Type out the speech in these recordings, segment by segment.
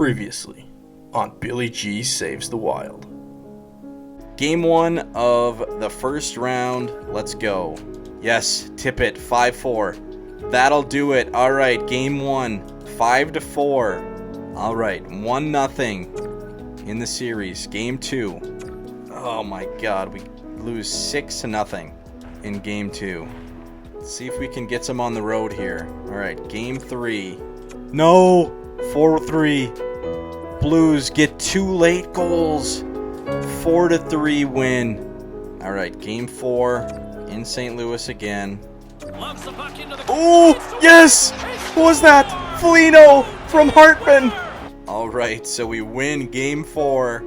Previously on Billy G Saves the Wild. Game 1 of the first round. Let's go. Yes, tip it. 5-4. That'll do it. All right, game 1. 5-4. All right, 1-0 in the series. Game 2. Oh my God, we lose 6-0 in game 2. Let's see if we can get some on the road here. All right, game 3. No, 4-3. Blues get 2 late goals. 4-3 win. All right, game 4 in St. Louis again. Oh, yes! What was that? Foligno from Hartman. All right, so we win game 4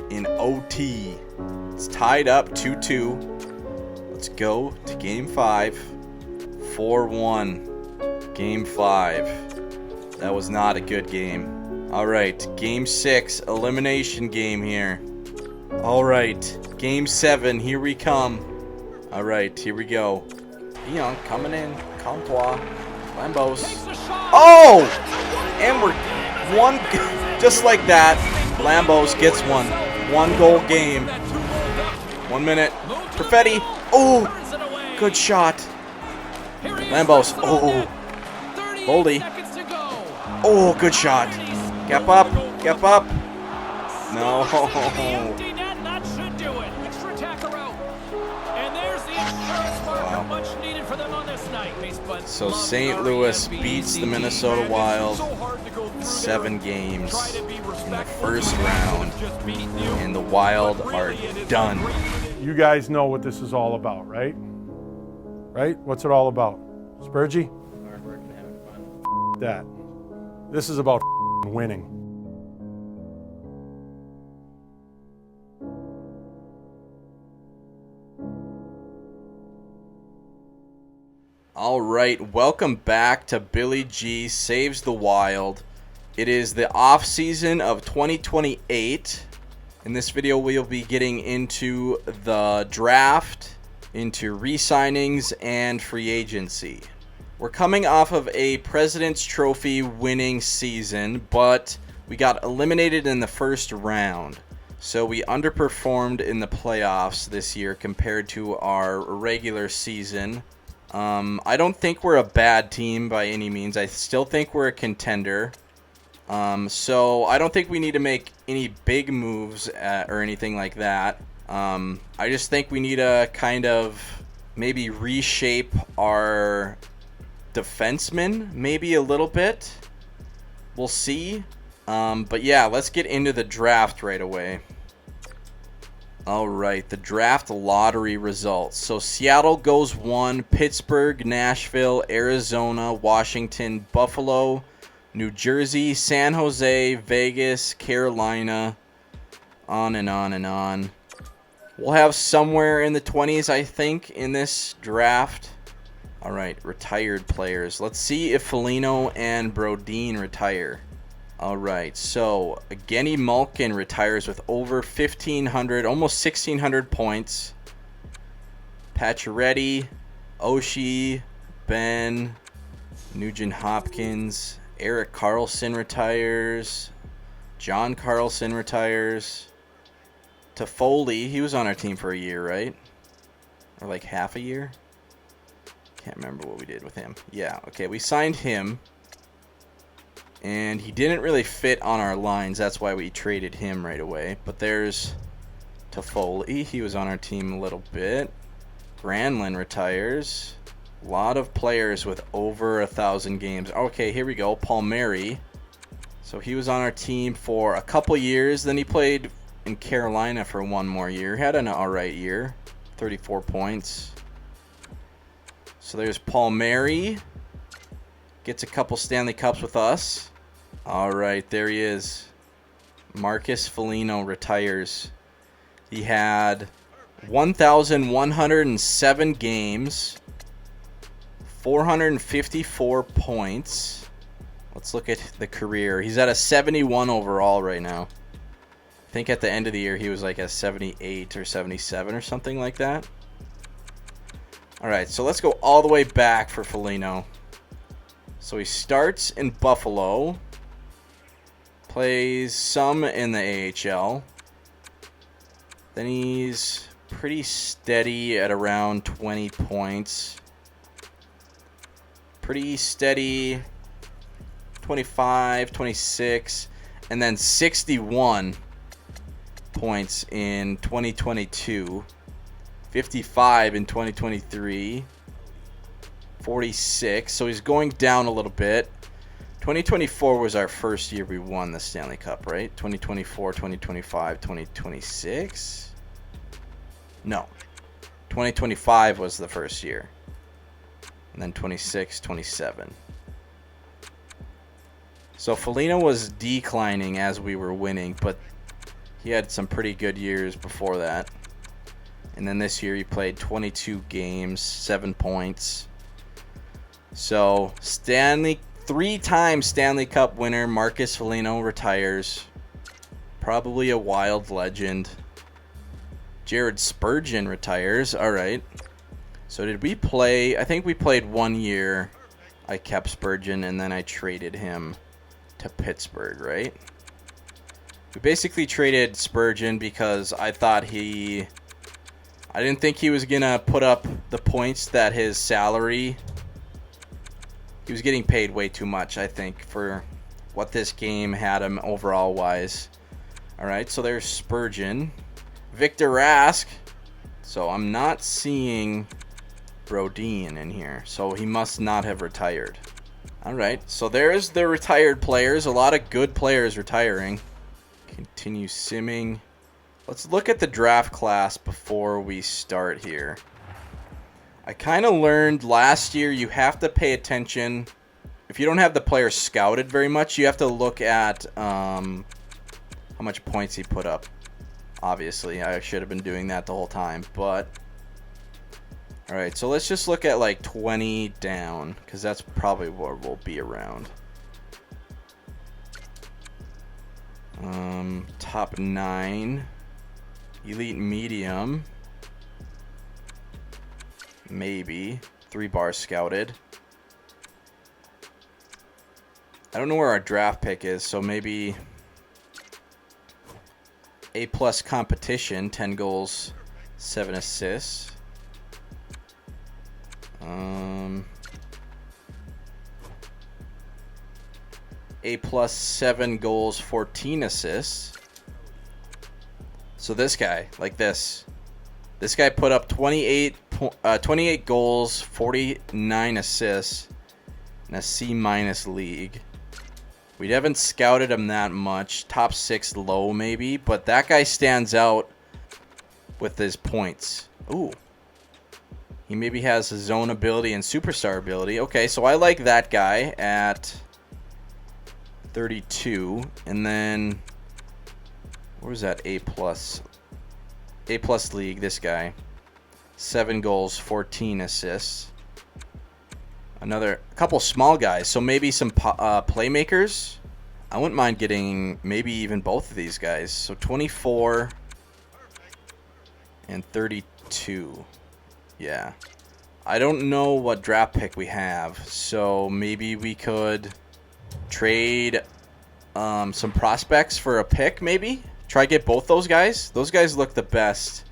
in OT. It's tied up 2-2. Let's go to game 5. 4-1. Game 5. That was not a good game. All right, game 6, elimination game here. All right, game 7, here we come. All right, here we go. Dion coming in, Comtois, Lambos. Oh! And we're one, just like that. Lambos gets one. 1-goal game. 1 minute. Perfetti. Oh! Good shot. Lambos. Oh. Boldy. Oh, good shot. Gap up. Gap up. No. Wow. So St. Louis beats the Minnesota Wild 7 games in the first round, and the Wild are done. You guys know what this is all about, right? Right? What's it all about? Spurgey? Hard work and having fun. That. This is about winning. All right, welcome back to Billy G Saves the Wild. It is the off season of 2028. In this video, we'll be getting into the draft, into re-signings, and free agency. We're coming off of a President's Trophy winning season, but we got eliminated in the first round. So we underperformed in the playoffs this year compared to our regular season. I don't think we're a bad team by any means. I still think we're a contender. So I don't think we need to make any big moves or anything like that. I just think we need to kind of maybe reshape our defensemen maybe a little bit. We'll see. But yeah, let's get into the draft right away. All right, the draft lottery results. So Seattle goes 1, Pittsburgh, Nashville, Arizona, Washington, Buffalo, New Jersey, San Jose, Vegas, Carolina, on and on and on. We'll have somewhere in the 20s, I think, in this draft. All right, retired players. Let's see if Foligno and Brodin retire. All right, so Evgeny Malkin retires with over 1,500, almost 1,600 points. Pacioretty, Oshie, Ben, Nugent Hopkins, Erik Karlsson retires. John Carlson retires. Toffoli, he was on our team for a year, right? Or like half a year? Can't remember what we did with him. Yeah, okay, we signed him. And he didn't really fit on our lines. That's why we traded him right away. But there's Toffoli. He was on our team a little bit. Granlund retires. A lot of players with over 1,000 games. Okay, here we go. Palmieri. So he was on our team for a couple years. Then he played in Carolina for 1 more year. Had an alright year. 34 points. So there's Palmieri. Gets a couple Stanley Cups with us. All right, there he is. Marcus Foligno retires. He had 1,107 games, 454 points. Let's look at the career. He's at a 71 overall right now. I think at the end of the year he was like a 78 or 77 or something like that. All right, so let's go all the way back for Foligno. So he starts in Buffalo. Plays some in the AHL. Then he's pretty steady at around 20 points. Pretty steady, 25, 26, and then 61 points in 2022, 55 in 2023, 46. So he's going down a little bit. 2024 was our first year we won the Stanley Cup, right? 2024, 2025, 2026? No. 2025 was the first year. And then 26, 27. So Foligno was declining as we were winning, but he had some pretty good years before that. And then this year he played 22 games, 7 points. So three-time Stanley Cup winner Marcus Foligno retires. Probably a Wild legend. Jared Spurgeon retires. All right. So did we play? I think we played 1 year. I kept Spurgeon, and then I traded him to Pittsburgh, right? We basically traded Spurgeon because I didn't think he was going to put up the points that his salary. He was getting paid way too much, I think, for what this game had him overall wise. All right, so there's Spurgeon. Victor Rask. So I'm not seeing Brodin in here, so he must not have retired. All right, so there's the retired players. A lot of good players retiring. Continue simming. Let's look at the draft class before we start here. I kind of learned last year you have to pay attention. If you don't have the player scouted very much, you have to look at how much points he put up. Obviously, I should have been doing that the whole time, but all right, so let's just look at like 20 down, because that's probably where we'll be around. Top 9. Elite medium. Maybe. 3 bars scouted. I don't know where our draft pick is, so maybe A+ competition, 10 goals, 7 assists. A+ 7 goals, 14 assists. So this guy, like this guy put up 28 goals, 49 assists, in a C- league. We haven't scouted him that much. Top 6 low maybe, but that guy stands out with his points. Ooh. He maybe has his zone ability and superstar ability. Okay, so I like that guy at 32. And then, where was that A+ league, this guy. 7 goals, 14 assists. A couple small guys, so maybe some playmakers. I wouldn't mind getting maybe even both of these guys. So 24 and 32. Yeah. I don't know what draft pick we have, so maybe we could trade some prospects for a pick, maybe? Try to get both those guys. Those guys look the best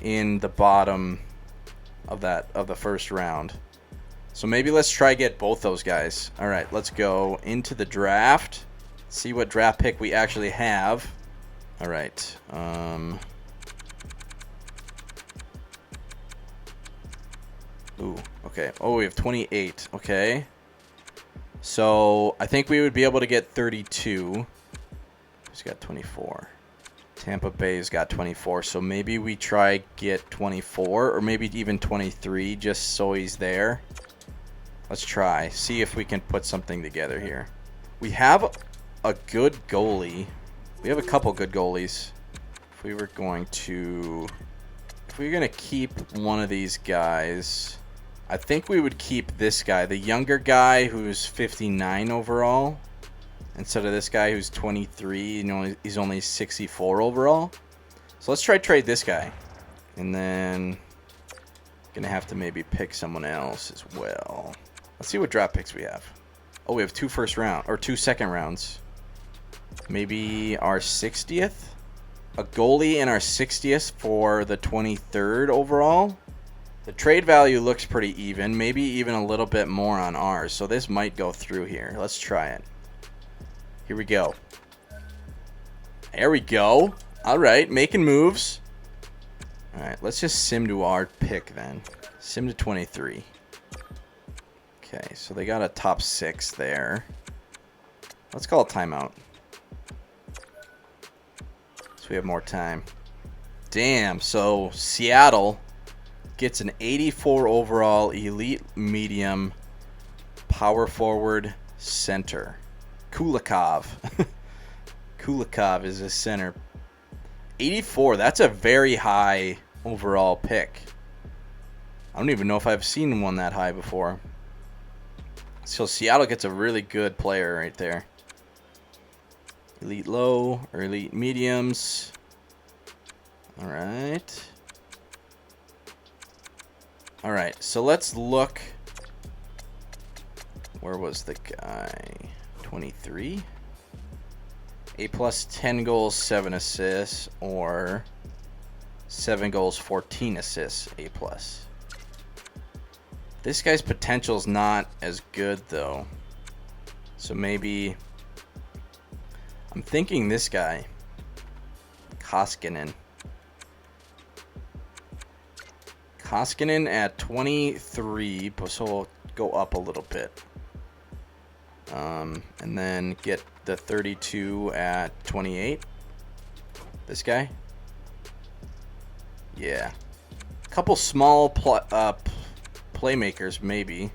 in the bottom of the first round. So maybe let's try get both those guys. All right, let's go into the draft. See what draft pick we actually have. All right. Ooh, okay. Oh, we have 28. Okay. So I think we would be able to get 32. Who's got 24? Tampa Bay's got 24. So maybe we try get 24 or maybe even 23 just so he's there. Let's try. See if we can put something together here. We have a good goalie. We have a couple good goalies. If we were going to keep one of these guys, I think we would keep this guy, the younger guy who's 59 overall, instead of this guy who's 23. You know, he's only 64 overall. So let's try trade this guy, and then gonna have to maybe pick someone else as well. Let's see what draft picks we have. Oh, we have 2 second rounds. Maybe our 60th? A goalie in our 60th for the 23rd overall? The trade value looks pretty even. Maybe even a little bit more on ours. So this might go through here. Let's try it. Here we go. There we go. All right, making moves. All right, let's just sim to our pick then. Sim to 23. Okay, so they got a top 6 there. Let's call a timeout. So we have more time. Damn, so Seattle gets an 84 overall elite medium power forward center. Kulikov. Kulikov is his center. 84, that's a very high overall pick. I don't even know if I've seen one that high before. So Seattle gets a really good player right there. Elite low or elite mediums. All right. All right, so let's look. Where was the guy? 23? A plus 10 goals, 7 assists, or 7 goals, 14 assists, A plus. This guy's potential's not as good though. So maybe I'm thinking this guy, Koskinen. Koskinen at 23, so we'll go up a little bit. And then get the 32 at 28. This guy? Yeah. Couple small playmakers, maybe.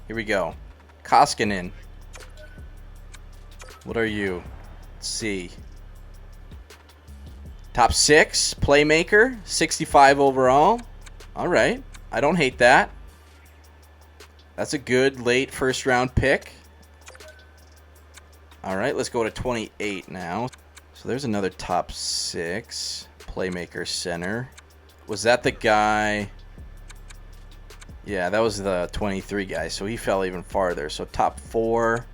Here we go. Koskinen. What are you? Let's see. Top 6 playmaker, 65 overall. All right. I don't hate that. That's a good late first round pick. All right, let's go to 28 now. So there's another top 6 playmaker center. Was that the guy? Yeah, that was the 23 guy. So he fell even farther. So top 4,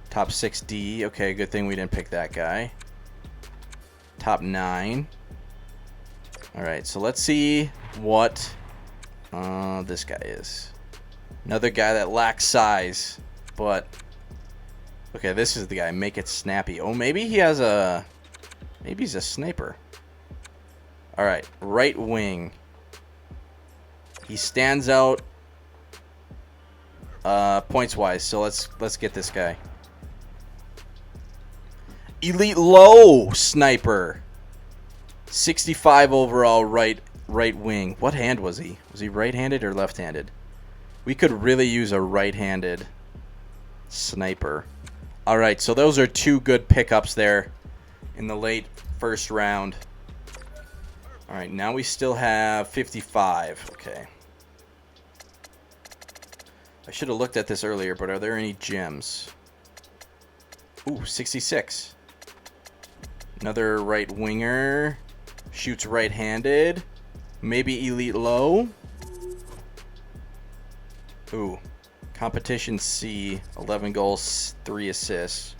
top 6D. Okay, good thing we didn't pick that guy. Top 9. All right, so let's see what this guy is. Another guy that lacks size, but okay, this is the guy. Make it snappy. Oh, maybe he has a... Maybe he's a sniper. All right, right wing. He stands out points-wise, so let's get this guy. Elite low sniper. 65 overall right wing. What hand was he? Was he right-handed or left-handed? We could really use a right-handed sniper. All right, so those are 2 good pickups there in the late first round. All right, now we still have 55. Okay. I should have looked at this earlier, but are there any gems? Ooh, 66. Another right winger. Shoots right-handed. Maybe elite low. Ooh. Competition C. 11 goals, 3 assists.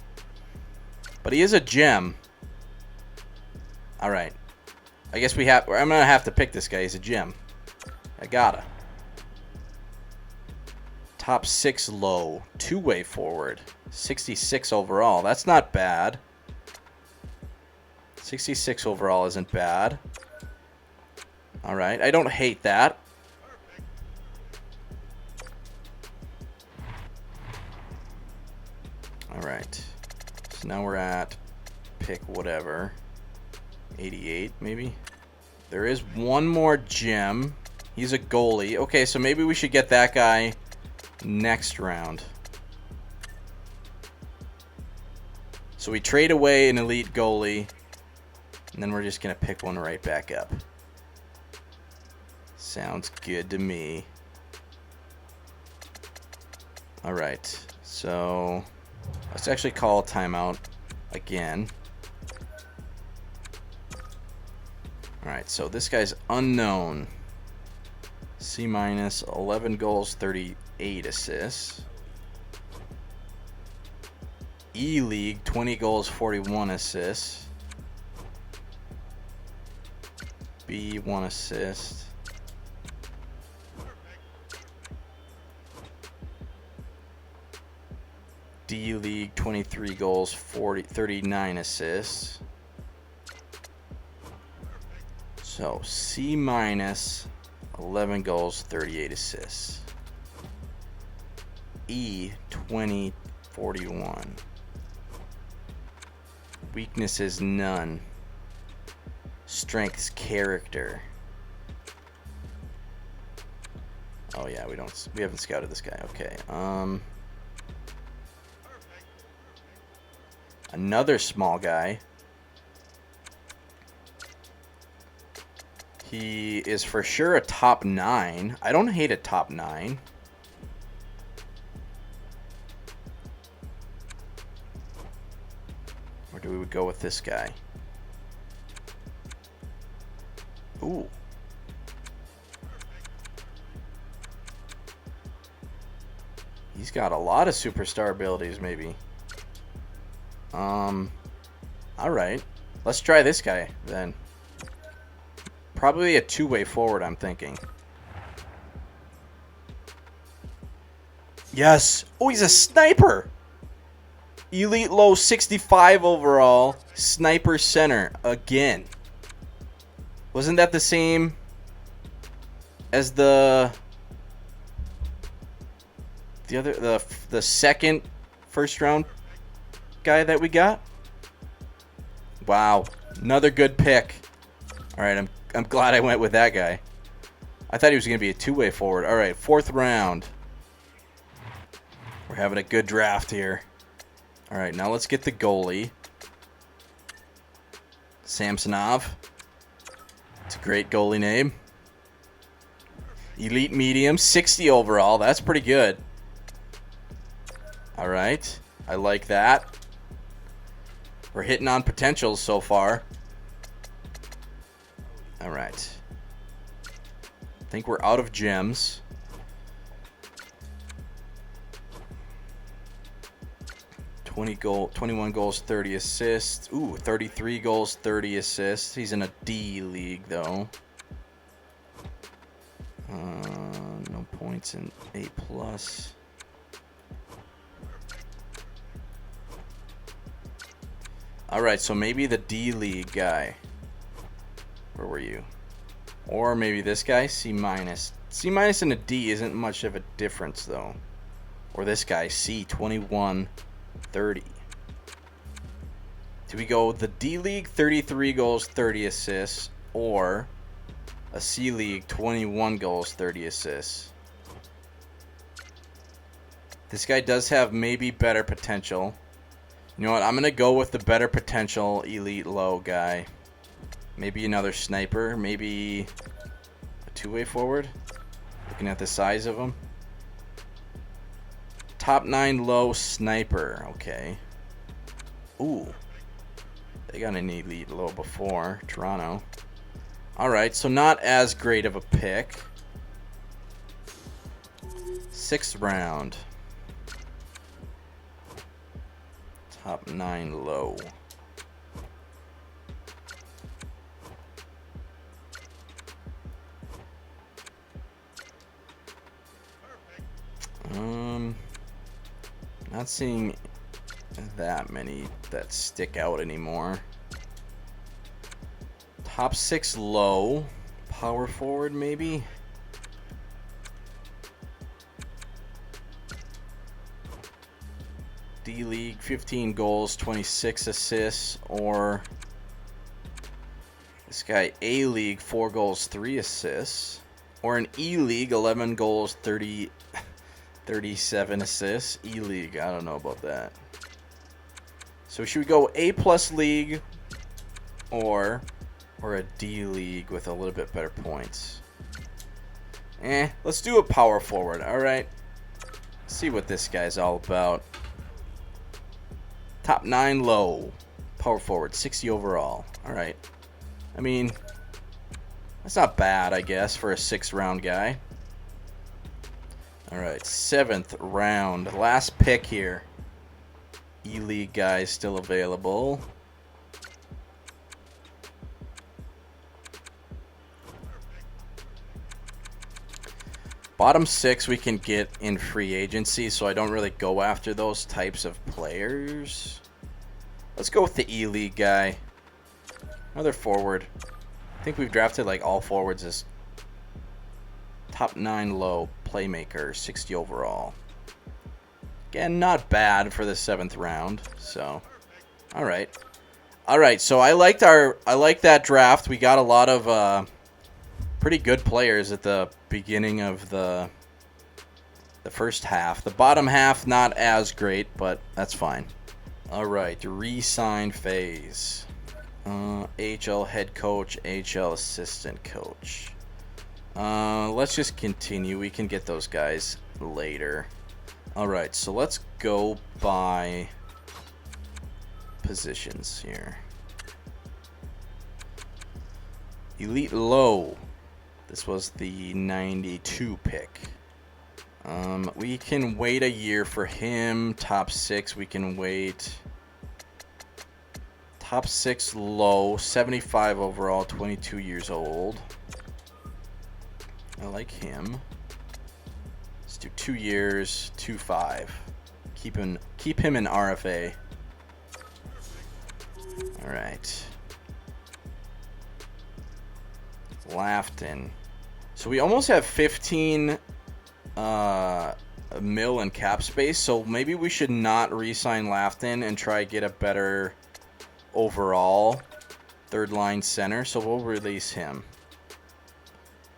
But he is a gem. All right. I guess I'm going to have to pick this guy. He's a gem. I gotta. Top 6 low. 2-way forward. 66 overall. That's not bad. 66 overall isn't bad. All right. I don't hate that. All right. So now we're at pick whatever. 88 maybe. There is one more gem. He's a goalie. Okay, so maybe we should get that guy next round. So we trade away an elite goalie, and then we're just going to pick one right back up. Sounds good to me. All right, so let's actually call a timeout again. All right, so this guy's unknown. C minus, 11 goals, 38 assists. E League, 20 goals, 41 assists. B, 1 assist. D League, 23 goals, 39 assists. So C minus, 11 goals, 38 assists. E, 20, 41. Weaknesses, none. Strengths, character. Oh yeah, we haven't scouted this guy. Okay. Another small guy. He is for sure a top 9. I don't hate a top 9. Or do we go with this guy? Ooh. He's got a lot of superstar abilities, maybe. Alright. Let's try this guy, then. Probably a two-way forward, I'm thinking. Yes! Oh, he's a sniper! Elite low, 65 overall. Sniper center, again. Wasn't that the same as the second first round guy that we got? Wow, another good pick. All right, I'm glad I went with that guy. I thought he was going to be a two-way forward. All right, 4th round. We're having a good draft here. All right, now let's get the goalie. Samsonov. It's a great goalie name. Elite medium, 60 overall. That's pretty good. All right, I like that. We're hitting on potentials so far. All right. I think we're out of gems. Goal, 21 goals, 30 assists. Ooh, 33 goals, 30 assists. He's in a D league, though. No points in A+. All right, so maybe the D league guy. Where were you? Or maybe this guy, C minus. C minus and a D isn't much of a difference, though. Or this guy, C, 21, 30. Do we go the D League, 33 goals, 30 assists, or a C League, 21 goals, 30 assists? This guy does have maybe better potential. You know what? I'm going to go with the better potential elite low guy. Maybe another sniper. Maybe a two-way forward. Looking at the size of him. Top 9 low sniper. Okay. Ooh. They got an elite low before. Toronto. Alright, so not as great of a pick. 6th round. Top 9 low. Not seeing that many that stick out anymore. Top 6 low. Power forward, maybe? D League, 15 goals, 26 assists, or this guy, A League, 4 goals, 3 assists, or an E League, 11 goals, 37 assists. E League, I don't know about that. So should we go A plus League or a D League with a little bit better points? Let's do a power forward, alright? See what this guy's all about. Top 9 low. Power forward, 60 overall. Alright. I mean, that's not bad, I guess, for a 6th round guy. Alright, 7th round. Last pick here. E-League guys still available. Bottom 6 we can get in free agency, so I don't really go after those types of players. Let's go with the E-League guy. Another forward. I think we've drafted like all forwards as top 9 low playmaker, 60 overall. Again, not bad for the 7th round. So, all right. So I like that draft. We got a lot of pretty good players at the beginning of the first half. The bottom half not as great, but that's fine. All right, re-sign phase. AHL head coach, AHL assistant coach. Let's just continue. We can get those guys later. All right, so let's go by positions here. Elite low. This was the 92 pick. We can wait a year for him. Top 6, we can wait. Top 6 low, 75 overall, 22 years old. I like him. Let's do 2 years, 2.5. Keep him in RFA. All right. Lafton. So we almost have 15 mil in cap space, so maybe we should not re-sign Lafton and try get a better overall third line center, so we'll release him.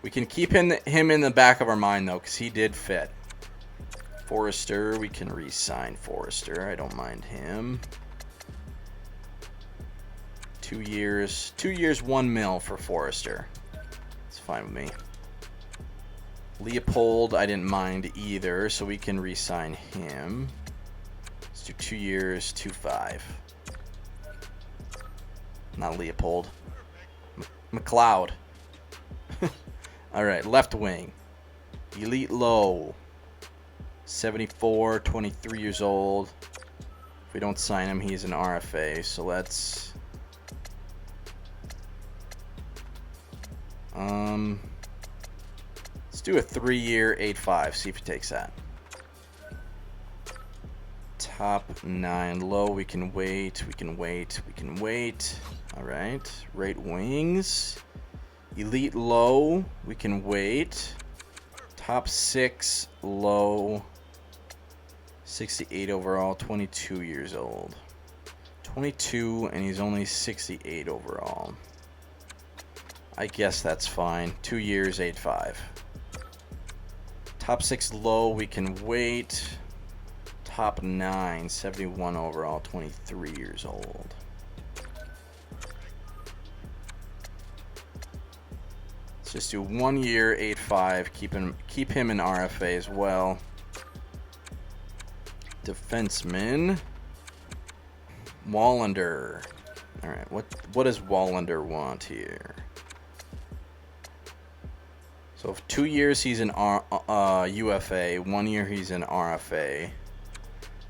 We can keep him in the back of our mind though, because he did fit. Forrester, we can re-sign Forrester. I don't mind him. 2 years, 1 mil for Forrester. It's fine with me. Leopold, I didn't mind either, so we can re-sign him. Let's do 2 years, 2.5. Not Leopold. McLeod. All right, left wing. Elite low. 74, 23 years old. If we don't sign him, he's an RFA. So let's do a 3-year 8.5. See if he takes that. Top 9 low. We can wait. All right. Right wings. Elite low. We can wait. Top 6 low. 68 overall. 22 years old. 22, and he's only 68 overall. I guess that's fine. 2 years, 8.5. Top 6 low, we can wait. Top 9, 71 overall, 23 years old. Let's just do 1 year, 8.5. Keep him in RFA as well. Defenseman. Wallander. All right, what does Wallander want here? So if 2 years he's an UFA, 1 year he's an RFA.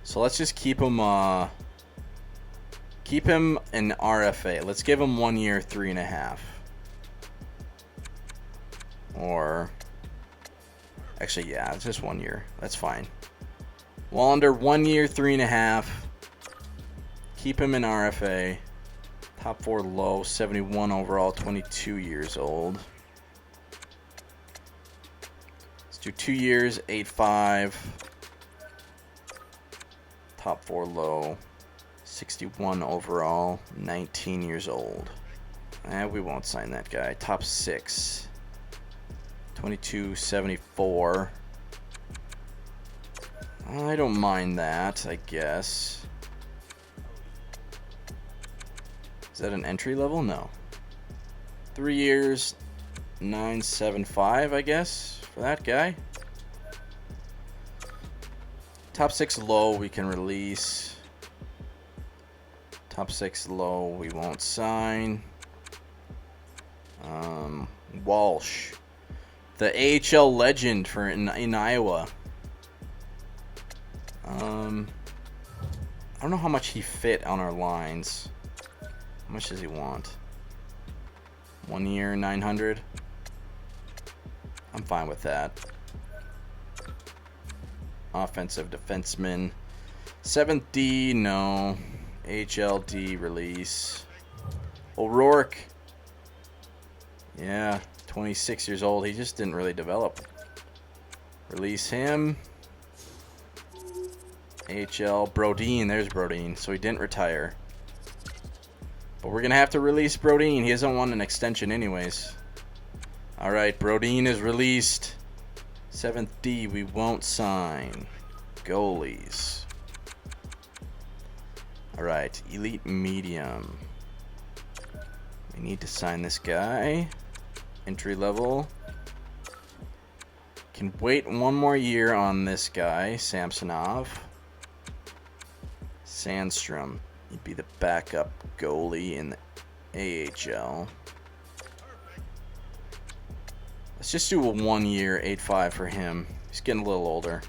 So let's just keep him in RFA. Let's give him 1 year, 3.5. Or actually, yeah, it's just 1 year. That's fine. Wallander, 1 year, 3.5. Keep him in RFA. Top 4 low, 71 overall, 22 years old. Do 2 years, 8.5. Top 4 low, 61 overall, 19 years old. We won't sign that guy. Top 6, 22, 74. I don't mind that, I guess. Is that an entry level? No. 3 years, 9.75, I guess, for that guy. Top 6 low, we can release. Top 6 low, we won't sign. Walsh, the AHL legend for in Iowa. I don't know how much he fit on our lines. How much does he want? 1 year, 900. I'm fine with that. Offensive defenseman. 7th D, no. HLD release. O'Rourke. Yeah, 26 years old. He just didn't really develop. Release him. HL. Brodeen. There's Brodeen. So he didn't retire. But we're going to have to release Brodeen. He doesn't want an extension anyways. Alright, Brodeen is released. 7th D, we won't sign. Goalies. Alright, elite medium. We need to sign this guy. Entry level. Can wait 1 more year on this guy, Samsonov. Sandstrom. He'd be the backup goalie in the AHL. Let's just do a 1 year 8.5 for him. He's getting a little older.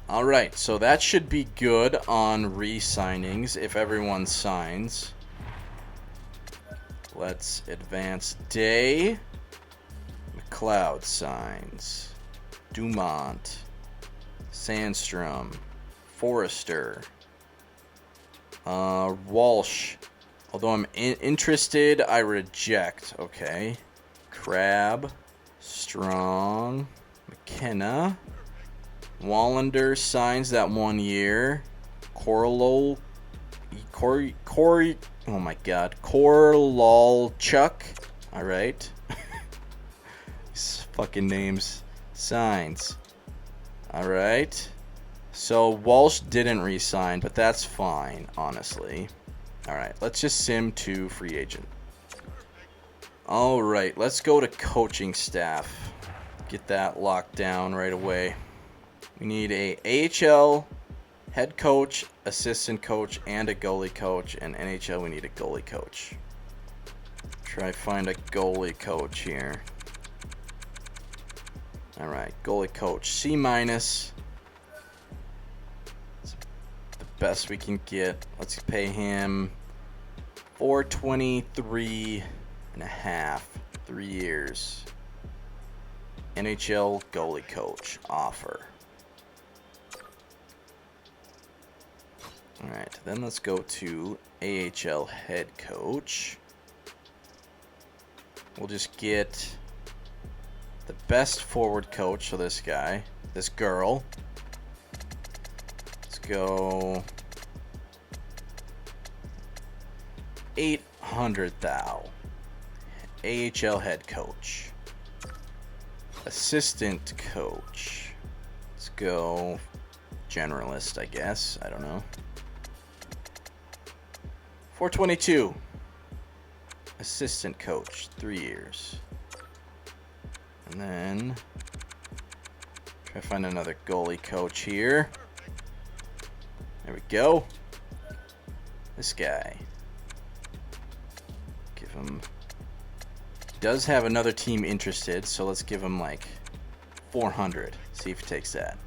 Alright, so that should be good on re-signings if everyone signs. Let's advance day. McLeod signs. Dumont. Sandstrom. Forrester. Walsh. Although I'm interested, I reject. Okay. Crab. Strong. McKenna. Wallander signs that 1 year. Corey. Oh my God. Korlalchuk. All right. These fucking names. Signs. All right. So Walsh didn't re-sign, but that's fine, honestly. All right. Let's just sim to free agent. All right. Let's go to coaching staff. Get that locked down right away. We need a AHL head coach, assistant coach, and a goalie coach. And NHL, we need a goalie coach. Try find a goalie coach here. All right, goalie coach, C-. It's the best we can get. Let's pay him $423.5, 3 years. NHL goalie coach offer. All right, then let's go to AHL head coach. We'll just get the best forward coach, so this guy, this girl. Let's go 800,000. AHL head coach. Assistant coach. Let's go generalist, I guess. I don't know. 422. Assistant coach, 3 years. And then try to find another goalie coach here. There we go. This guy. Give him. Does have another team interested, so let's give him like 400. See if he takes that.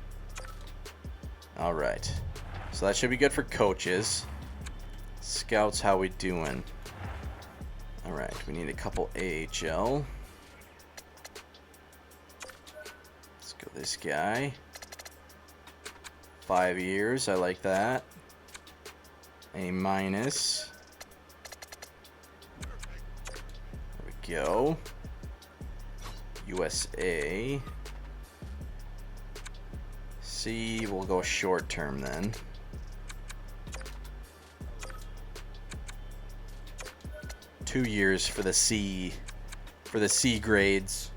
All right. So that should be good for coaches. Scouts, how we doing? All right, we need a couple AHL. Let's go this guy. 5 years, I like that. A-. There we go. USA. C, we'll go short term then. $2 years for the C grades.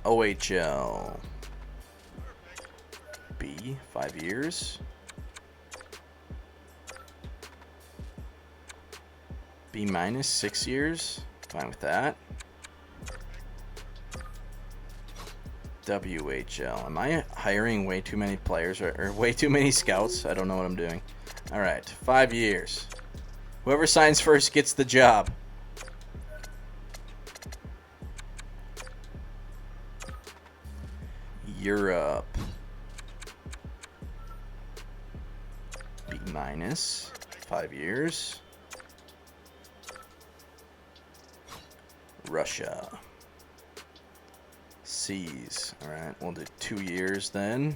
OHL. B, 5 years. B-, 6 years. Fine with that. WHL. Am I hiring way too many players or way too many scouts? I don't know what I'm doing. All right, 5 years. Whoever signs first gets the job. Europe. B-, 5 years. Russia. C's. Alright, we'll do 2 years then.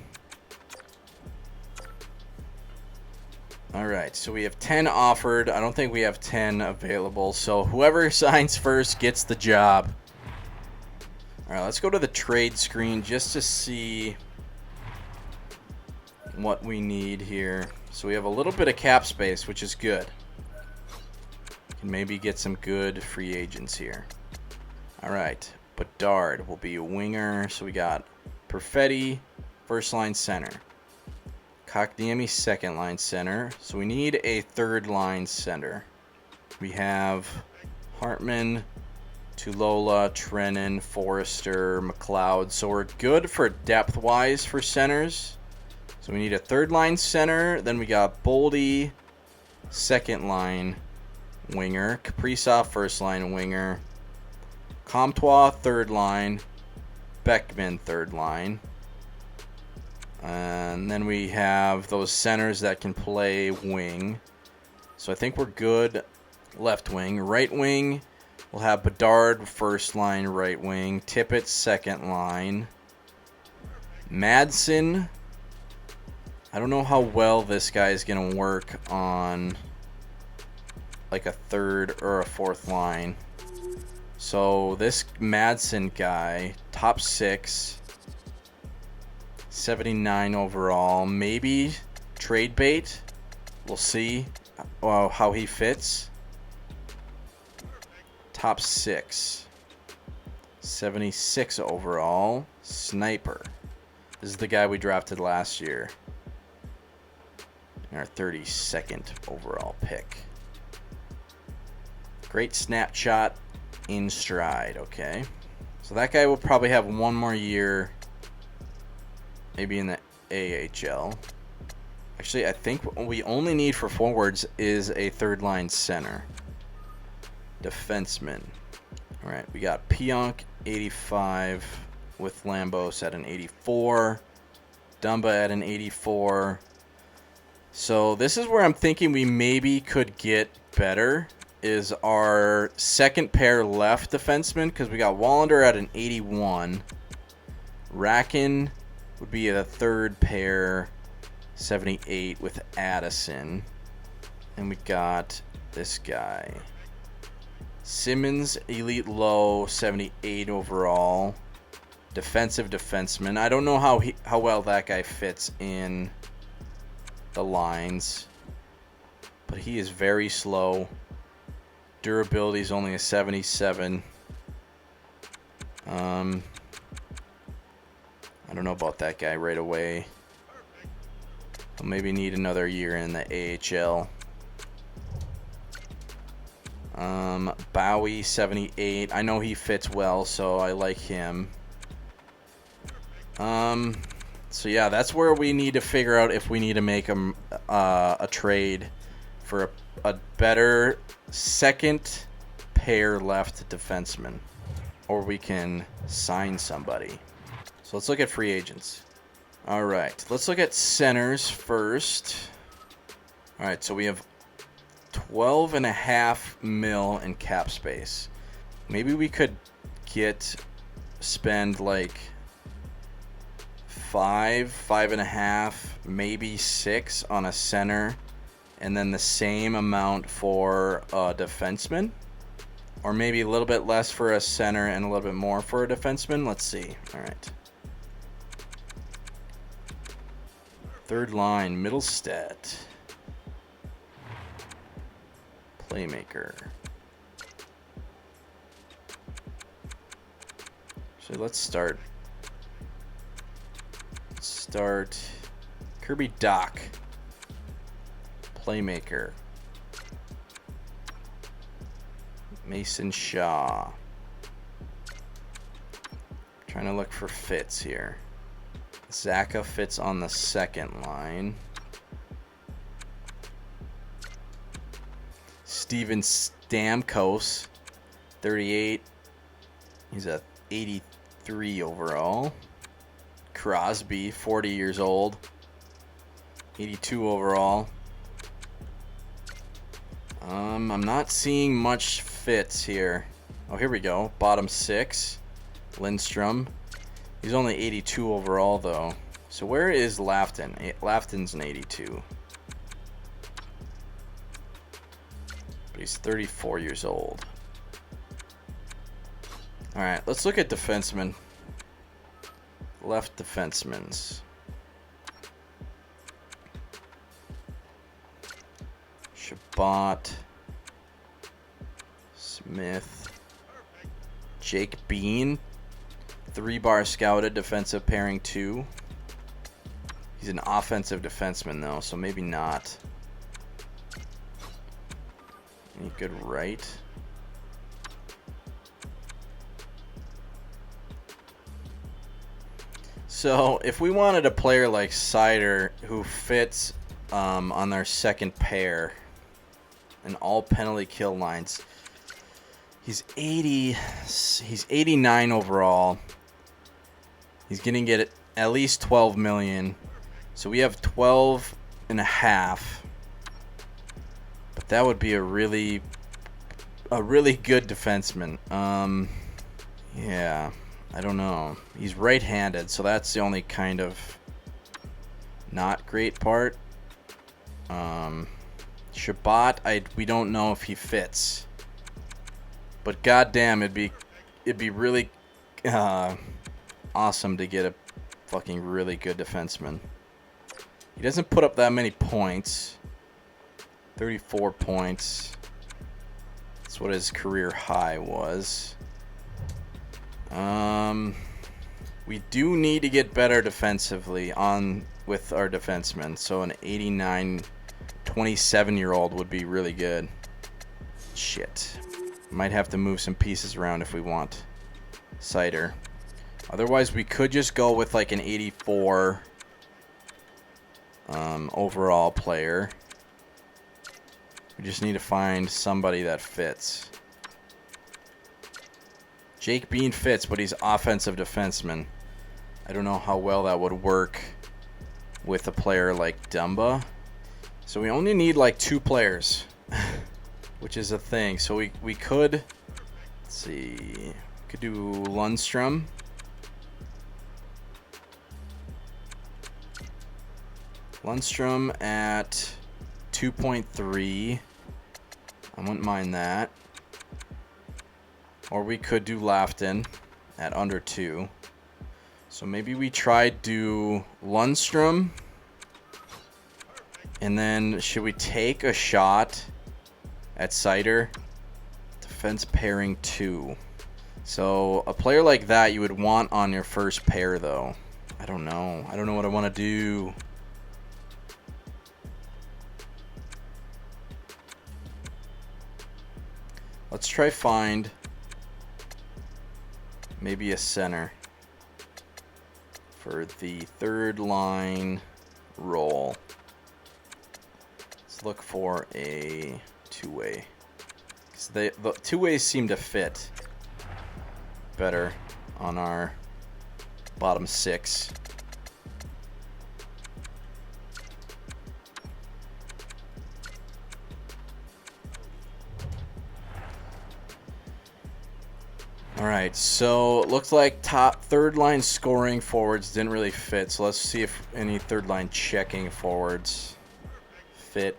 Alright, so we have 10 offered. I don't think we have 10 available. So whoever signs first gets the job. Alright, let's go to the trade screen just to see what we need here. So we have a little bit of cap space, which is good. Can maybe get some good free agents here. Alright, Bedard will be a winger. So we got Perfetti, first line center. Kokniemi, second line center. So we need a third line center. We have Hartman, Tulola, Trennan, Forrester, McLeod. So we're good for depth-wise for centers. So we need a third line center. Then we got Boldy, second line winger. Kaprizov, first line winger. Comtois, third line. Beckman, third line. And then we have those centers that can play wing. So I think we're good. Left wing. Right wing, we'll have Bedard, first line right wing. Tippett, second line. Madsen. I don't know how well this guy is going to work on like a third or a fourth line. So this Madsen guy, top 6. 79 overall. Maybe trade bait. We'll see how he fits. Top 6. 76 overall. Sniper. This is the guy we drafted last year. Our 32nd overall pick. Great snapshot in stride. Okay. So that guy will probably have one more year. Maybe in the AHL. Actually, I think what we only need for forwards is a third line center. Defenseman. Alright, we got Pionk, 85, with Lambos at an 84. Dumba at an 84. So this is where I'm thinking we maybe could get better. Is our second pair left defenseman. Because we got Wallander at an 81. Rakin would be a third pair, 78 with Addison. And we got this guy. Simmons, elite low, 78 overall. Defensive defenseman. I don't know how well that guy fits in the lines. But he is very slow. Durability is only a 77. I don't know about that guy right away. I'll maybe need another year in the AHL. Bowie, 78. I know he fits well, so I like him. So yeah, that's where we need to figure out if we need to make a trade for a better second pair left defenseman, or we can sign somebody. So let's look at free agents. All right, let's look at centers first. All right, so we have 12.5 mil in cap space. Maybe we could spend like 5.5, maybe 6 on a center, and then the same amount for a defenseman, or maybe a little bit less for a center and a little bit more for a defenseman. Let's see. All right. Third line, Middlestead. Playmaker. So let's start Kirby Doc. Playmaker. Mason Shaw. Trying to look for fits here. Zaka fits on the second line. Steven Stamkos, 38. He's a 83 overall. Crosby, 40 years old. 82 overall. I'm not seeing much fits here. Oh, here we go. Bottom 6. Lindstrom. He's only 82 overall, though. So where is Lafton? Lafton's an 82. But he's 34 years old. Alright, let's look at defensemen. Left defensemen's. Shabbat. Smith. Jake Bean. 3-bar scouted, defensive pairing 2. He's an offensive defenseman, though, so maybe not. Any good right? So, if we wanted a player like Sider who fits on their second pair and all penalty kill lines, he's 89 overall. He's going to get at least 12 million. So we have 12 and a half. But that would be a really good defenseman. Yeah, I don't know. He's right-handed, so that's the only kind of not great part. Shabbat, we don't know if he fits. But goddamn, it'd be really awesome to get a fucking really good defenseman. He doesn't put up that many points. 34 points. That's what his career high was. We do need to get better defensively with our defensemen. So an 89, 27-year-old would be really good. Shit. Might have to move some pieces around if we want Sider. Otherwise, we could just go with like an 84 overall player. We just need to find somebody that fits. Jake Bean fits, but he's offensive defenseman. I don't know how well that would work with a player like Dumba. So we only need like 2 players, which is a thing. So we could, let's see, could do Lundstrom. Lundstrom at 2.3. I wouldn't mind that. Or we could do Lafton at under 2. So maybe we try do Lundstrom. And then should we take a shot at Sider? Defense pairing 2. So a player like that you would want on your first pair, though. I don't know. I don't know what I want to do. Let's try find maybe a center for the third line role. Let's look for a two-way. 'Cause the two-ways seem to fit better on our bottom 6. Alright, so it looks like top third line scoring forwards didn't really fit. So let's see if any third line checking forwards fit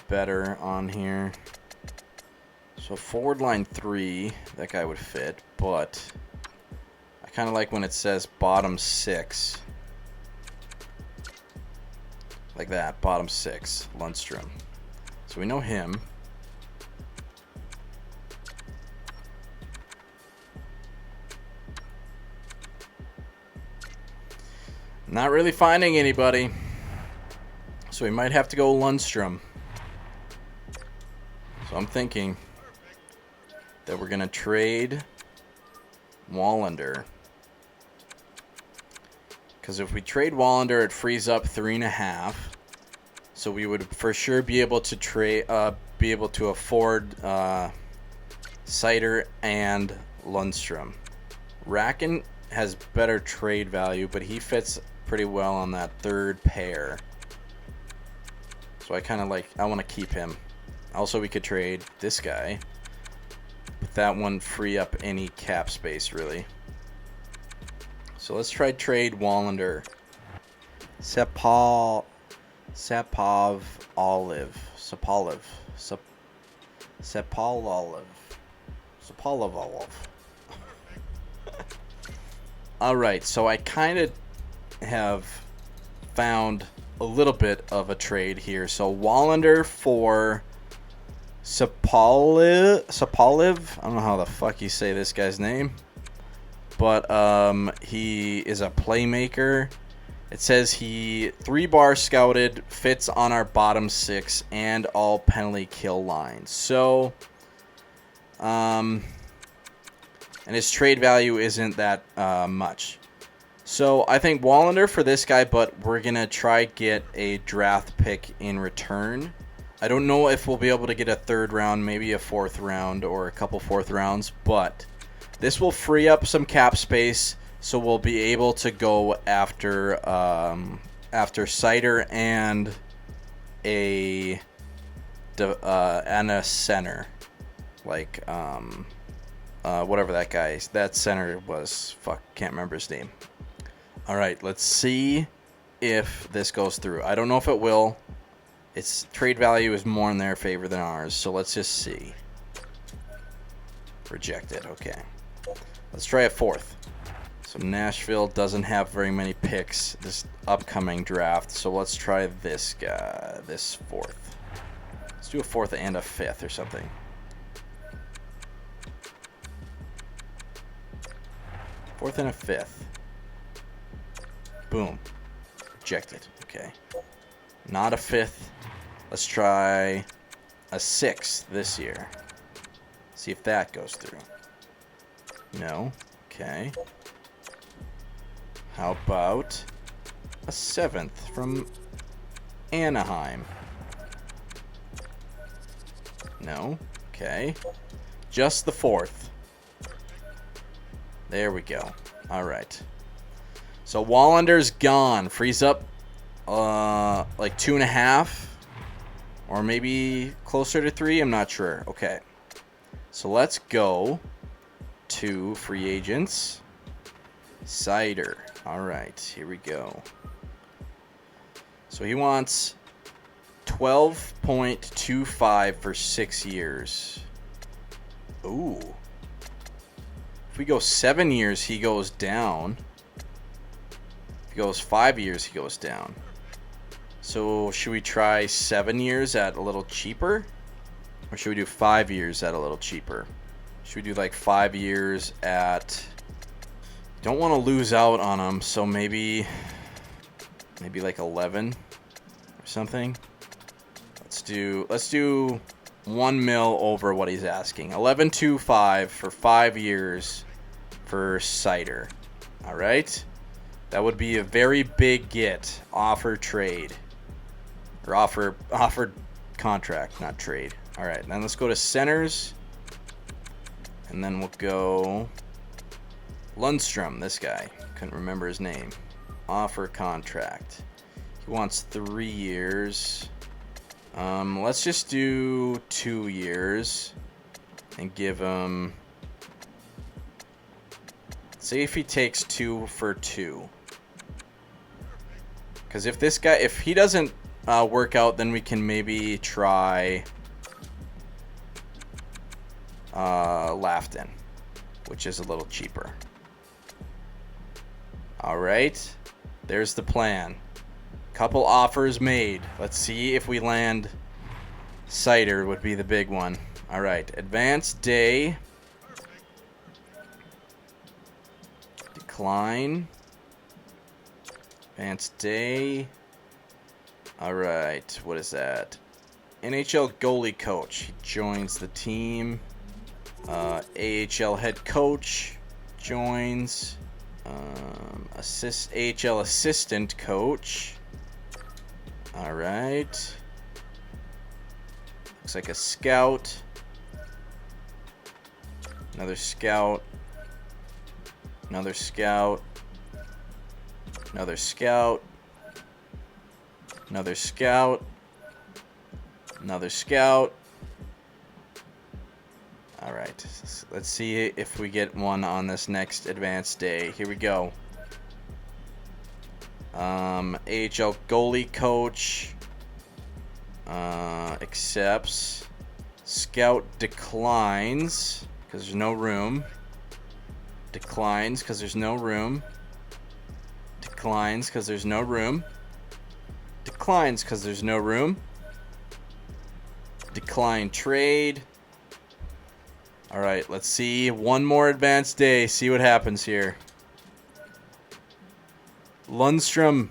better on here. So forward line 3, that guy would fit, but I kind of like when it says bottom 6. Like that, bottom 6, Lundstrom. So we know him. Not really finding anybody. So we might have to go Lundstrom. So I'm thinking that we're going to trade Wallander. Because if we trade Wallander, it frees up 3.5. So we would for sure be able to afford Sider and Lundstrom. Racken has better trade value, but he fits pretty well on that third pair. So I want to keep him. Also, we could trade this guy. But that wouldn't free up any cap space, really. So let's try trade Wallander. Sapov Olive. Sapolov Olive. Alright, so I kind of have found a little bit of a trade here. So Wallander for Sapoliv. I don't know how the fuck you say this guy's name. But he is a playmaker. It says he 3-bar scouted, fits on our bottom 6 and all penalty kill lines. So, and his trade value isn't that much. So I think Wallander for this guy, but we're going to try get a draft pick in return. I don't know if we'll be able to get a 3rd round, maybe a 4th round, or a couple 4th rounds, but this will free up some cap space, so we'll be able to go after Cider and a center, like whatever that guy's that center was. Fuck, can't remember his name. All right, let's see if this goes through. I don't know if it will. Its trade value is more in their favor than ours, so let's just see. Rejected. Okay. Let's try a 4th. So Nashville doesn't have very many picks this upcoming draft, so let's try this guy, this 4th. Let's do a 4th and a 5th or something. Fourth and a 5th. Boom. Rejected. Okay. Not a 5th. Let's try a 6th this year. See if that goes through. No. Okay. How about a 7th from Anaheim? No. Okay. Just the 4th. There we go. All right. So Wallander's gone. Frees up like 2.5. Or maybe closer to 3. I'm not sure. Okay. So let's go to free agents. Cider. All right, here we go. So he wants 12.25 for 6 years. Ooh. If we go 7 years, he goes down. If he goes 5 years, he goes down. So should we try 7 years at a little cheaper? Or should we do 5 years at a little cheaper? Should we do like 5 years at... Don't want to lose out on him, so maybe like 11 or something. Let's do 1 mil over what he's asking. 11.25 for 5 years for Cider. All right, that would be a very big get. Offer trade or offered contract, not trade. All right, then let's go to centers, and then we'll go. Lundstrom, this guy. Couldn't remember his name. Offer contract. He wants 3 years. Let's just do 2 years and give him... See if he takes 2 for 2. Because if he doesn't work out, then we can maybe try Lafton, which is a little cheaper. All right, there's the plan. Couple offers made. Let's see if we land. Cider would be the big one. All right, advanced day. Decline. Advanced day. All right, what is that? NHL goalie coach. He joins the team. AHL head coach joins. AHL assistant coach. All right. Looks like a scout. Another scout. Another scout. Another scout. Another scout. Another scout. All right. Let's see if we get one on this next advanced day. Here we go. AHL goalie coach accepts. Scout declines because there's no room. Declines because there's no room. Declines because there's no room. Declines because there's no room. Decline trade. All right, let's see. One more advanced day. See what happens here. Lundstrom.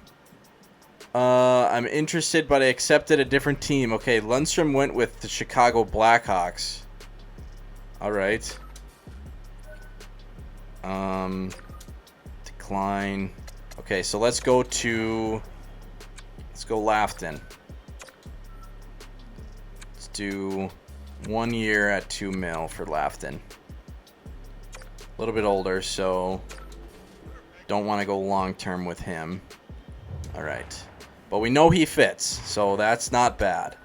I'm interested, but I accepted a different team. Okay, Lundstrom went with the Chicago Blackhawks. All right. Decline. Okay, so let's go Lafton. Let's do 1 year at $2 million for Lafton. A little bit older, so don't want to go long term with him. All right. But we know he fits, so that's not bad.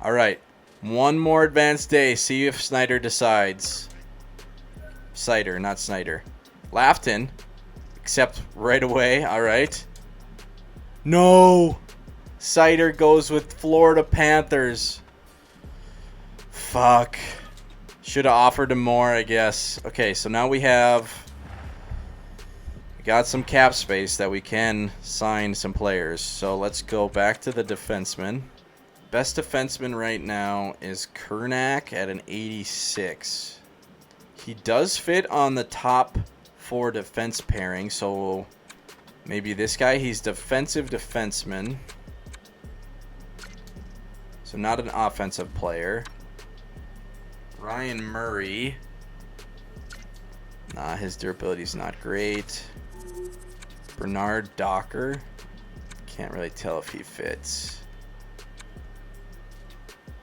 All right. One more advanced day. See if Snyder decides. Sider, not Snyder. Lafton. Accept right away. All right. No. Sider goes with Florida Panthers. Fuck. Should have offered him more, I guess. Okay, so now we got some cap space that we can sign some players. So let's go back to the defenseman. Best defenseman right now is Kernack at an 86. He does fit on the top 4 defense pairing, so maybe this guy. He's defensive defenseman. So not an offensive player. Ryan Murray. Nah, his durability's not great. Bernard Docker. Can't really tell if he fits.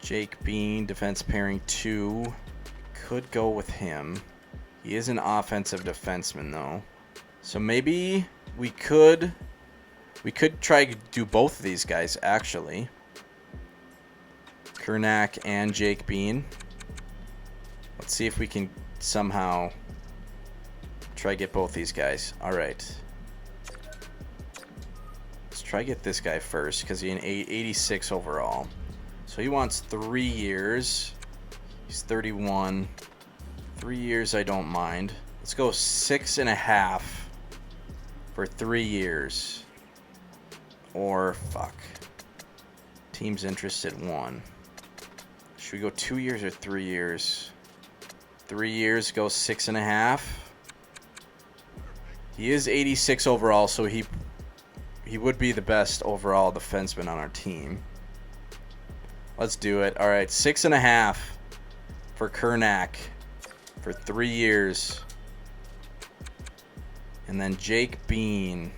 Jake Bean, defense pairing 2. Could go with him. He is an offensive defenseman though. So maybe we could try to do both of these guys actually. Kernack and Jake Bean. Let's see if we can somehow try to get both these guys. All right. Let's try to get this guy first because he's an 86 overall. So he wants 3 years. He's 31. 3 years, I don't mind. Let's go 6.5 for 3 years. Or fuck. Team's interested 1. Should we go 2 years or 3 years? 3 years, go 6.5. He is 86 overall, so he would be the best overall defenseman on our team. Let's do it. All right, 6.5 for Kernack for 3 years. And then Jake Bean.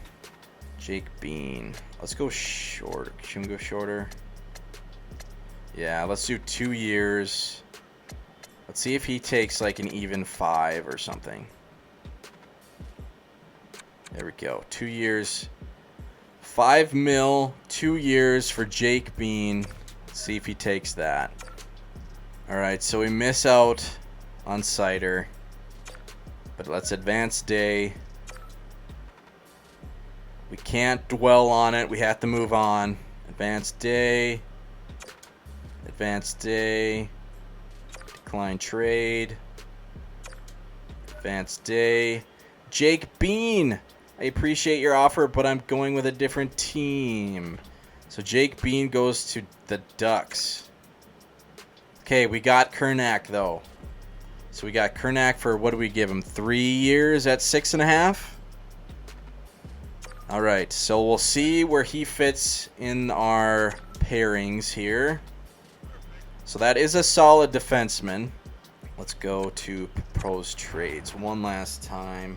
Jake Bean. Let's go short. Should we go shorter? Yeah, let's do 2 years. Let's see if he takes like an even 5 or something. There we go. 2 years. 5 mil, 2 years for Jake Bean. Let's see if he takes that. All right, so we miss out on Sider. But let's advance day. We can't dwell on it. We have to move on. Advanced day. Advanced day. Decline trade. Advanced day. Jake Bean. I appreciate your offer, but I'm going with a different team. So Jake Bean goes to the Ducks. Okay, we got Kernack, though. So we got Kernack for, what do we give him? 3 years at 6.5? All right, so we'll see where he fits in our pairings here. So that is a solid defenseman. Let's go to proposed trades one last time.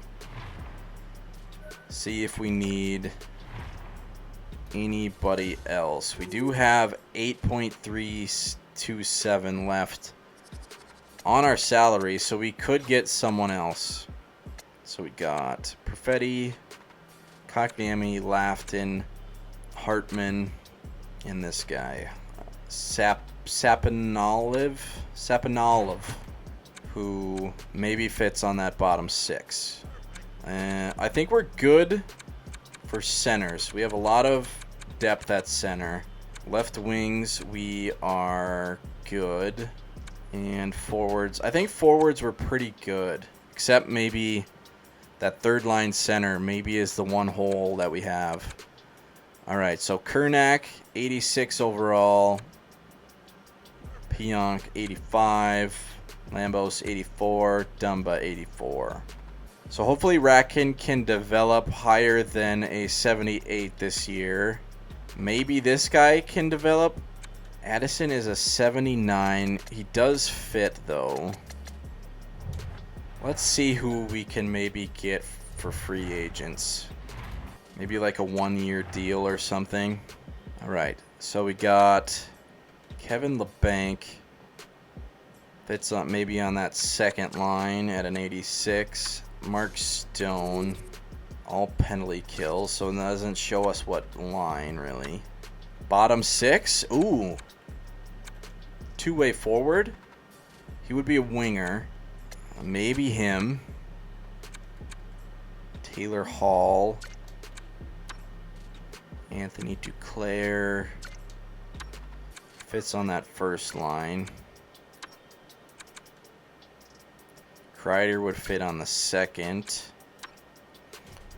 See if we need anybody else. We do have 8.327 left on our salary, so we could get someone else. So we got Perfetti, Kotkaniemi, Lafton, Hartman, and this guy, Sapanoliv, who maybe fits on that bottom 6. I think we're good for centers. We have a lot of depth at center. Left wings, we are good. And forwards, I think forwards were pretty good. Except maybe that third line center maybe is the one hole that we have. All right, so Kernak, 86 overall. Pionk, 85. Lambos, 84. Dumba, 84. So hopefully Ratkin can develop higher than a 78 this year. Maybe this guy can develop. Addison is a 79. He does fit, though. Let's see who we can maybe get for free agents. Maybe like a 1-year deal or something. All right, so we got Kevin LeBanc. Fits on maybe on that second line at an 86. Mark Stone, all penalty kills, so it doesn't show us what line really. Bottom 6, ooh. 2-way forward. He would be a winger. Maybe him. Taylor Hall. Anthony Duclair. Fits on that first line. Kreider would fit on the second.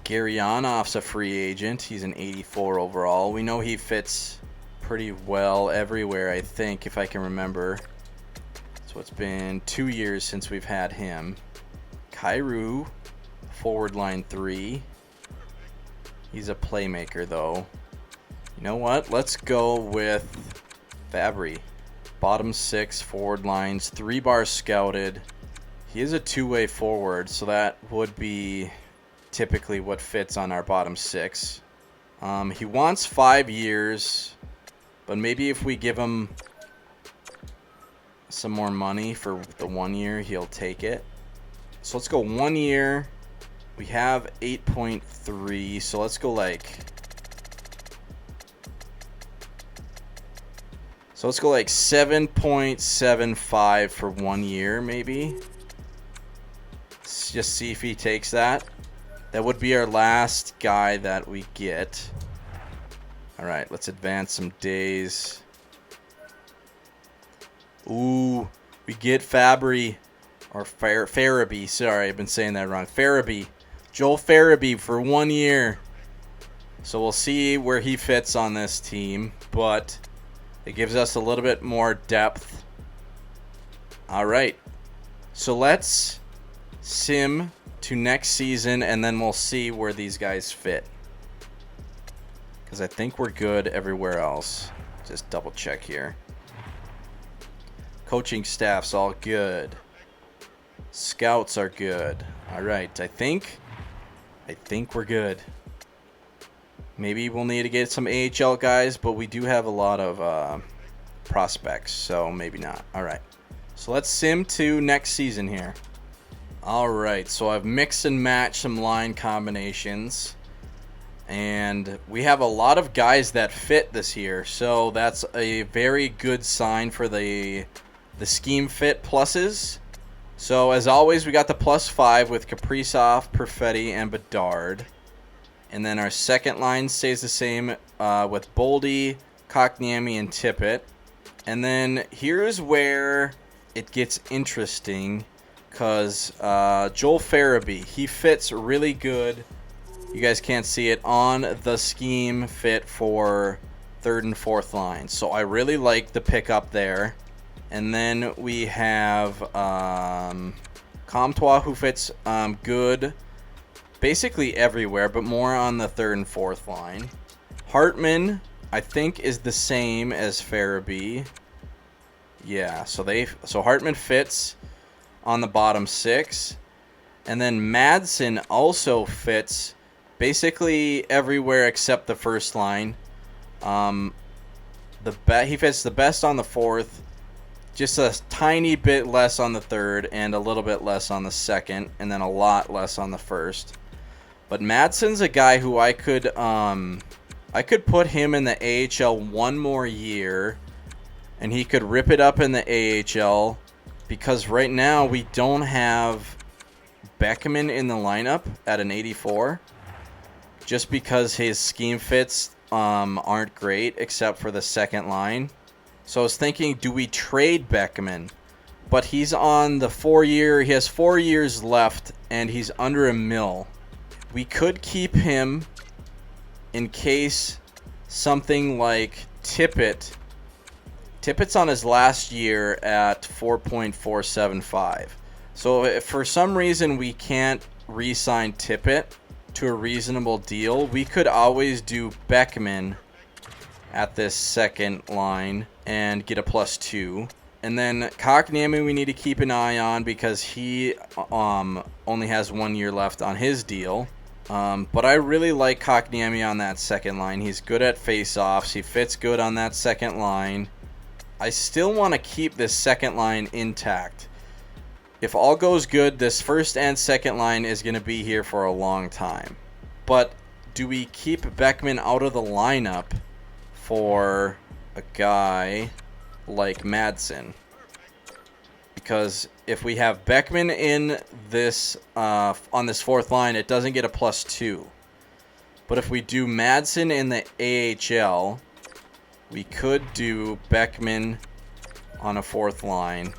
Garyanov's a free agent. He's an 84 overall. We know he fits pretty well everywhere, I think, if I can remember. So it's been 2 years since we've had him. Kyrou, forward line 3. He's a playmaker, though. You know what? Let's go with Fabry. Bottom 6, forward lines, 3 bars scouted. He is a 2-way forward, so that would be typically what fits on our bottom 6. He wants 5 years, but maybe if we give him some more money for the 1 year, he'll take it. So let's go 1 year. We have 8.3, so let's go like... So let's go like 7.75 for 1 year, maybe. Let's just see if he takes that. That would be our last guy that we get. All right, let's advance some days. Ooh, we get Fabry, or Farabee. Sorry, I've been saying that wrong. Farabee. Joel Farabee for 1 year. So we'll see where he fits on this team, but it gives us a little bit more depth. All right, so let's sim to next season, and then we'll see where these guys fit. Because I think we're good everywhere else. Just double check here. Coaching staff's all good. Scouts are good. All right, I think we're good. Maybe we'll need to get some AHL guys, but we do have a lot of prospects, so maybe not. All right, so let's sim to next season here. All right, so I've mixed and matched some line combinations, and we have a lot of guys that fit this year, so that's a very good sign for the scheme fit pluses. So as always, we got the +5 with Kaprizov, Perfetti, and Bedard. And then our second line stays the same with Boldy, Kotkaniemi, and Tippett. And then here's where it gets interesting, because Joel Farabee, he fits really good. You guys can't see it on the scheme fit for third and fourth line. So I really like the pickup there. And then we have Comtois, who fits good basically everywhere, but more on the third and fourth line. Hartman, I think, is the same as Farabee. Yeah, so Hartman fits on the bottom 6. And then Madsen also fits basically everywhere except the first line. He fits the best on the fourth, just a tiny bit less on the third, and a little bit less on the second, and then a lot less on the first. But Madsen's a guy who I could put him in the AHL one more year, and he could rip it up in the AHL, because right now we don't have Beckman in the lineup at an 84, just because his scheme fits aren't great except for the second line. So I was thinking, do we trade Beckman? But he's on the 4-year. He has 4 years left, and he's under $1 million. We could keep him in case something like Tippett. Tippett's on his last year at 4.475. So if for some reason we can't re-sign Tippett to a reasonable deal, we could always do Beckman at this second line and get a +2. And then Kotkaniemi we need to keep an eye on because he only has 1 year left on his deal. But I really like Kotkaniemi on that second line. He's good at face-offs. He fits good on that second line. I still want to keep this second line intact. If all goes good, this first and second line is going to be here for a long time. But do we keep Beckman out of the lineup for a guy like Madsen? Because if we have Beckman in this on this fourth line, it doesn't get a +2. But if we do Madsen in the AHL, we could do Beckman on a fourth line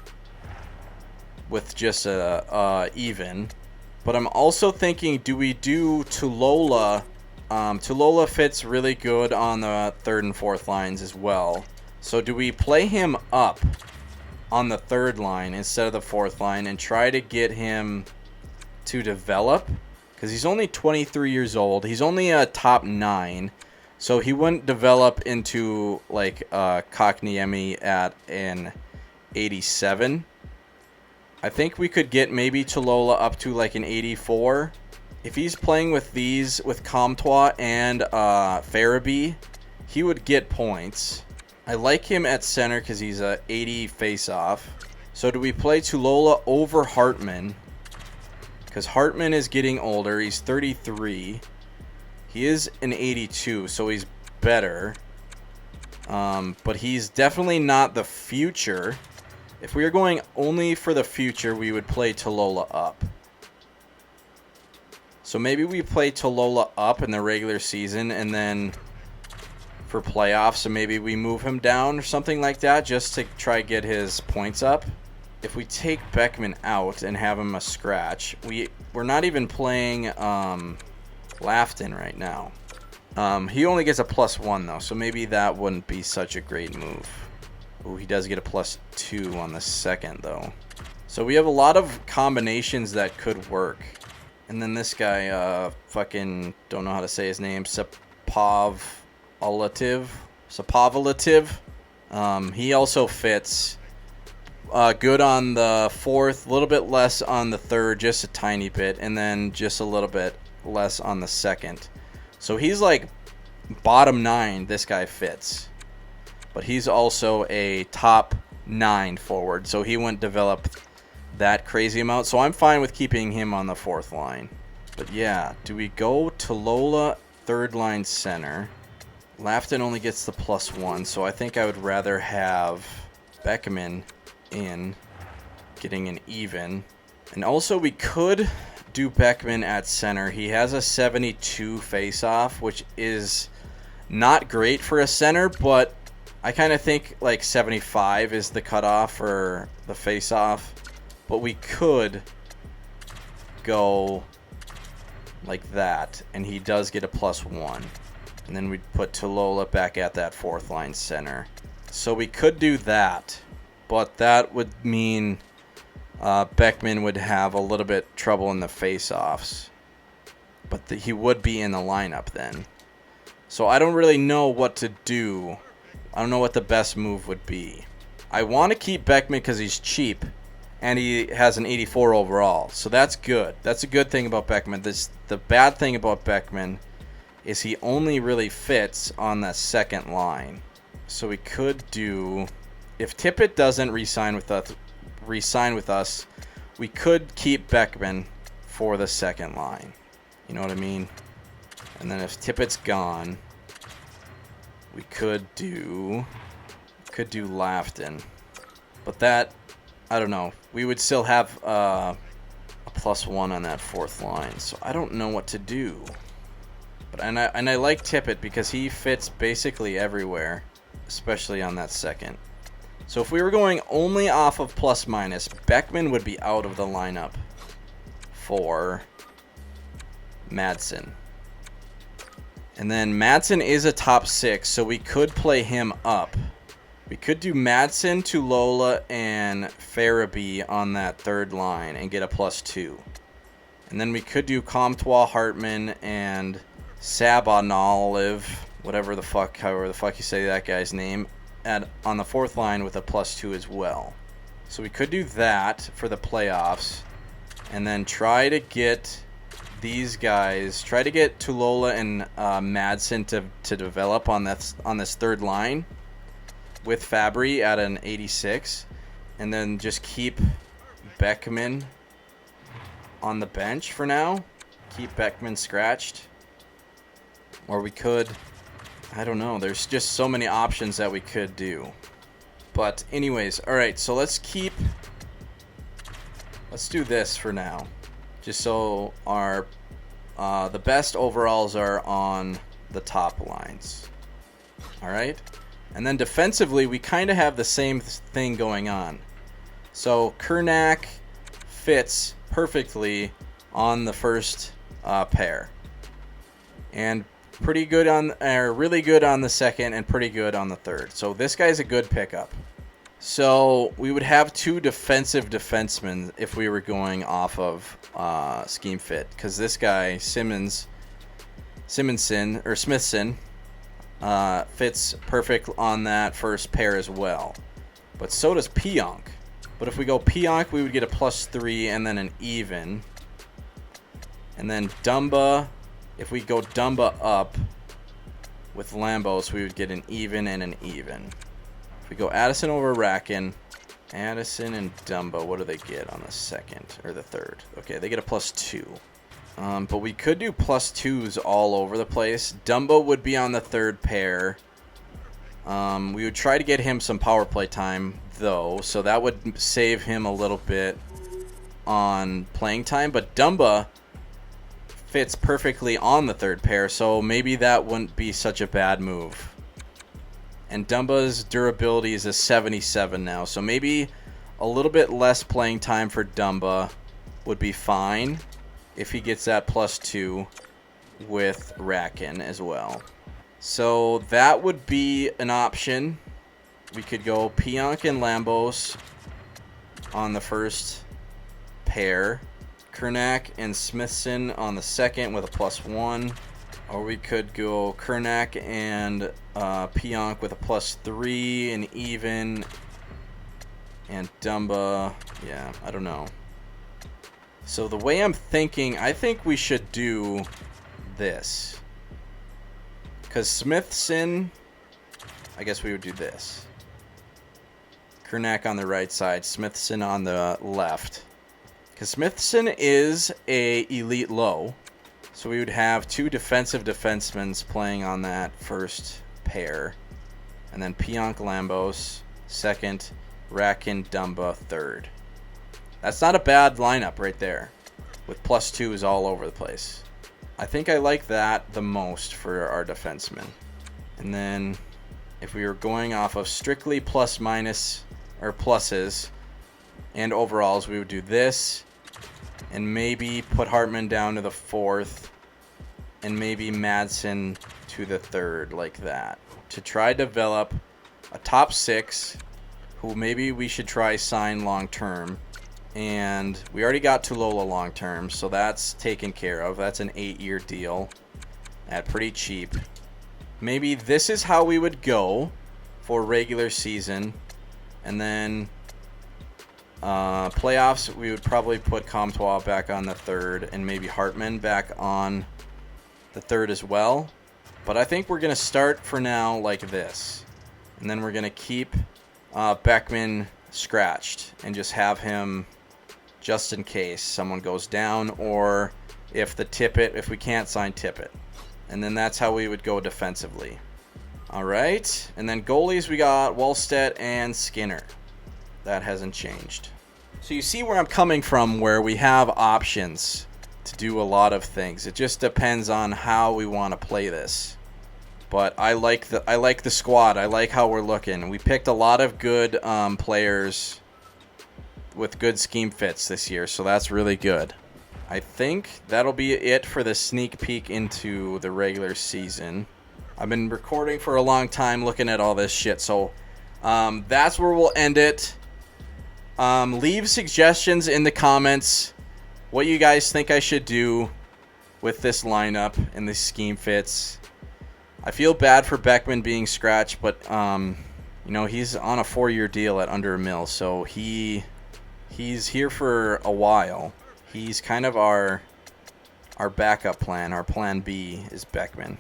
with just a even. But I'm also thinking, do we do Tulola? Tulola fits really good on the third and fourth lines as well. So do we play him up on the third line instead of the fourth line and try to get him to develop? Because he's only 23 years old. He's only a top 9. So he wouldn't develop into like Kotkaniemi at an 87. I think we could get maybe Tulola up to like an 84. If he's playing with these, with Comtois and Farabee, he would get points. I like him at center because he's a 80 face-off. So do we play Tulola over Hartman? Because Hartman is getting older. He's 33. He is an 82, so he's better. But he's definitely not the future. If we are going only for the future, we would play Tulola up. So maybe we play Tulola up in the regular season, and then for playoffs, so maybe we move him down or something like that just to try get his points up. If we take Beckman out and have him a scratch, we're not even playing Lafton right now. He only gets a +1 though, so maybe that wouldn't be such a great move. Ooh, he does get a +2 on the second though. So we have a lot of combinations that could work. And then this guy, fucking don't know how to say his name, Sapovalitiv. He also fits good on the fourth, a little bit less on the third, just a tiny bit, and then just a little bit less on the second. So he's like bottom 9, this guy fits. But he's also a top 9 forward, so he wouldn't develop that crazy amount. So I'm fine with keeping him on the fourth line. But yeah, do we go Tulola third line center? Lafton only gets the +1, so I think I would rather have Beckman in, getting an even. And also we could do Beckman at center. He has a 72 face-off, which is not great for a center, but I kind of think like 75 is the cutoff for the face-off. But we could go like that, and he does get a +1. And then we'd put Tulola back at that fourth line center. So we could do that, but that would mean Beckman would have a little bit trouble in the face-offs. But he would be in the lineup then. So I don't really know what to do. I don't know what the best move would be. I want to keep Beckman because he's cheap, and he has an 84 overall. So that's good. That's a good thing about Beckman. The bad thing about Beckman is he only really fits on the second line. So we could do, if Tippett doesn't re-sign with us, we could keep Beckman for the second line. You know what I mean? And then if Tippett's gone, we could do Lafton. But that I don't know. We would still have a +1 on that fourth line. So I don't know what to do. But and I like Tippett because he fits basically everywhere, especially on that second. So if we were going only off of plus minus, Beckman would be out of the lineup for Madsen. And then Madsen is a top 6, so we could play him up. We could do Madsen, Tulola, and Farabee on that third line and get a +2. And then we could do Comtois, Hartman, and Sabonaliv, however the fuck you say that guy's name, on the fourth line with a +2 as well. So we could do that for the playoffs, and then try to get these guys, try to get Tulola and Madsen to develop on this third line with Fabry at an 86, and then just keep Beckman on the bench for now. Keep Beckman scratched. Or we could, I don't know, there's just so many options that we could do. But anyways, alright, so let's do this for now. Just so our the best overalls are on the top lines. Alright? And then defensively, we kind of have the same thing going on. So Kernak fits perfectly on the first pair. And pretty good really good on the second, and pretty good on the third. So this guy's a good pickup. So we would have 2 defensive defensemen if we were going off of scheme fit, because this guy Smithson fits perfect on that first pair as well. But so does Pionk. But if we go Pionk, we would get a +3 and then an even. And then Dumba, if we go Dumba up with Lambos, we would get an even and an even. If we go Addison over Racken, Addison and Dumba, what do they get on the second or the third? Okay, they get a +2. But we could do +2s all over the place. Dumba would be on the third pair. We would try to get him some power play time, though, so that would save him a little bit on playing time. But Dumba fits perfectly on the third pair, so maybe that wouldn't be such a bad move. And Dumba's durability is a 77 now, so maybe a little bit less playing time for Dumba would be fine if he gets that +2 with Racken as well. So that would be an option. We could go Pionk and Lambos on the first pair, Kernak and Smithson on the second with a +1, or we could go Kernak and Pionk with a +3 and even, and Dumba, yeah, I don't know. So the way I'm thinking, I think we should do this. Because Smithson, I guess we would do this. Kernak on the right side, Smithson on the left. Because Smithson is a elite low, so we would have 2 defensive defensemen playing on that first pair. And then Pionk Lambos, second, Racken Dumba, third. That's not a bad lineup right there, with +2s all over the place. I think I like that the most for our defensemen. And then if we were going off of strictly plus-minus or pluses and overalls, we would do this and maybe put Hartman down to the fourth and maybe Madsen to the third, like that, to try to develop a top 6 who maybe we should try sign long-term. And we already got Tulola long-term, so that's taken care of. That's an 8-year deal at pretty cheap. Maybe this is how we would go for regular season. And then playoffs, we would probably put Comtois back on the third and maybe Hartman back on the third as well. But I think we're going to start for now like this. And then we're going to keep Beckman scratched and just have him just in case someone goes down, or if we can't sign Tippett. And then that's how we would go defensively. All right, and then goalies, we got Wallstedt and Skinner. That hasn't changed. So you see where I'm coming from, where we have options to do a lot of things. It just depends on how we want to play this. But I like the squad. I like how we're looking. We picked a lot of good players with good scheme fits this year, so that's really good. I think that'll be it for the sneak peek into the regular season. I've been recording for a long time looking at all this shit, so that's where we'll end it. Leave suggestions in the comments what you guys think I should do with this lineup and the scheme fits. I feel bad for Beckman being scratched, but you know, he's on a 4-year deal at under $1 million, so he's here for a while. He's kind of our backup plan. Our plan B is Beckman.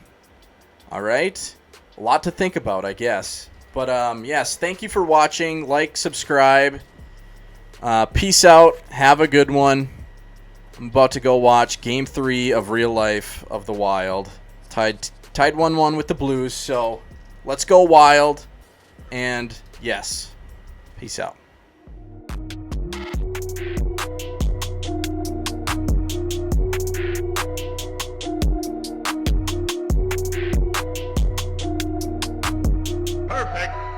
All right, a lot to think about, I guess. But yes, thank you for watching. Like, subscribe. Peace out. Have a good one. I'm about to go watch Game 3 of real life of the Wild. Tied 1-1 with the Blues, so let's go Wild. And yes, peace out. Perfect.